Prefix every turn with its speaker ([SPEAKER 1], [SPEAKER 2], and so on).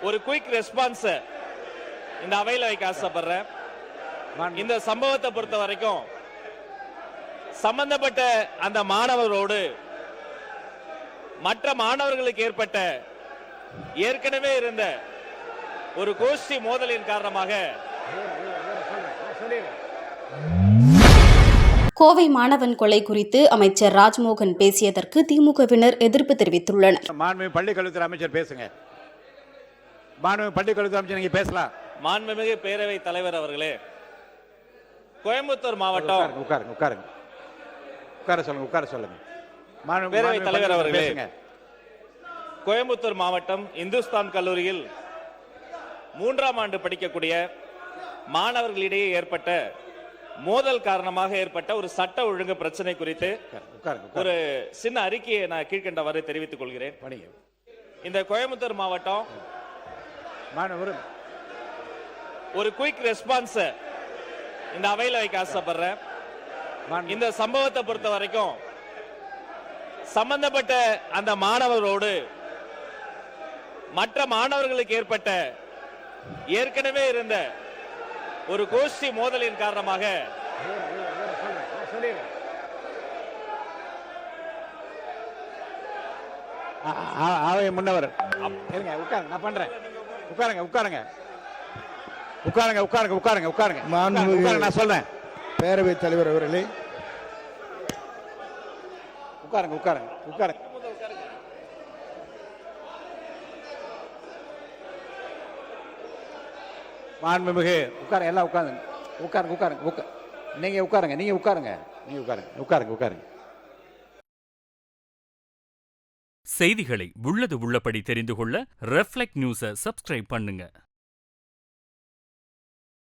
[SPEAKER 1] ஒரு quick response இந்த அவையில வைக்க ஆசைப்படுறேன். இந்த சம்பவத்தை பொறுத்த வரைக்கும் சம்பந்தப்பட்ட அந்த மாணவரோடு மற்ற மாணவர்களுக்கு ஏற்பட்ட ஏற்கனவே இருந்த ஒரு கோஷ்டி மோதலின் காரணமாக
[SPEAKER 2] கோவை மாணவன் கொலை குறித்து அமைச்சர் ராஜ்மோகன் பேசியதற்கு திமுகவினர் எதிர்ப்பு தெரிவித்துள்ளனர்.
[SPEAKER 3] மாண்புமிகு பள்ளிக்கல்வித்துறை அமைச்சர் பேசுங்க. மாண்புமிகு பள்ளிக்கல்வித்துறை அமைச்சர் நீங்க பேசலாம்.
[SPEAKER 1] மாண்புமிகு பேரவை தலைவர் அவர்களே, கோயம்புத்தூர் மாவட்டம்
[SPEAKER 3] உட்கார சொல்லுங்க.
[SPEAKER 1] பேரவை தலைவர் அவர்களே, கோயம்புத்தூர் மாவட்டம் இந்துஸ்தான் கல்லூரியில் 3ஆம் ஆண்டு படிக்கக்கூடிய மாணவர்களிடையே ஏற்பட்ட மோதல் காரணமாக ஏற்பட்ட ஒரு சட்ட ஒழுங்கு பிரச்சனை குறித்து ஒரு சின்ன அறிக்கையை நான் கீழ்கண்டவாறு தெரிவித்துக் கொள்கிறேன். இந்த கோயம்புத்தூர் மாவட்டம் ஒரு குயிக் ரெஸ்பான்ஸ் இந்த அவையில வைக்க ஆசைப்படுறேன். இந்த சம்பவத்தை பொறுத்த வரைக்கும் சம்பந்தப்பட்ட அந்த மாணவரோடு மற்ற மாணவர்களுக்கு ஏற்பட்ட ஏற்கனவே இருந்த ஒரு கோஷ்டி மோதலின் காரணமாக
[SPEAKER 3] அவை முன்னவர் நான் பண்றேன். உட்காருங்க. நான் சொல்றேன்.
[SPEAKER 4] பேரவை தலைவர் அவர்களே,
[SPEAKER 3] உட்காருங்க. மாண்புமிகு எல்லாம் உட்காருங்க. நீங்க உட்காருங்க.
[SPEAKER 5] செய்திகளை உள்ளது உள்ளபடி தெரிந்து கொள்ள ரெஃப்ளெக்ட் நியூஸை சப்ஸ்கிரைப் பண்ணுங்க.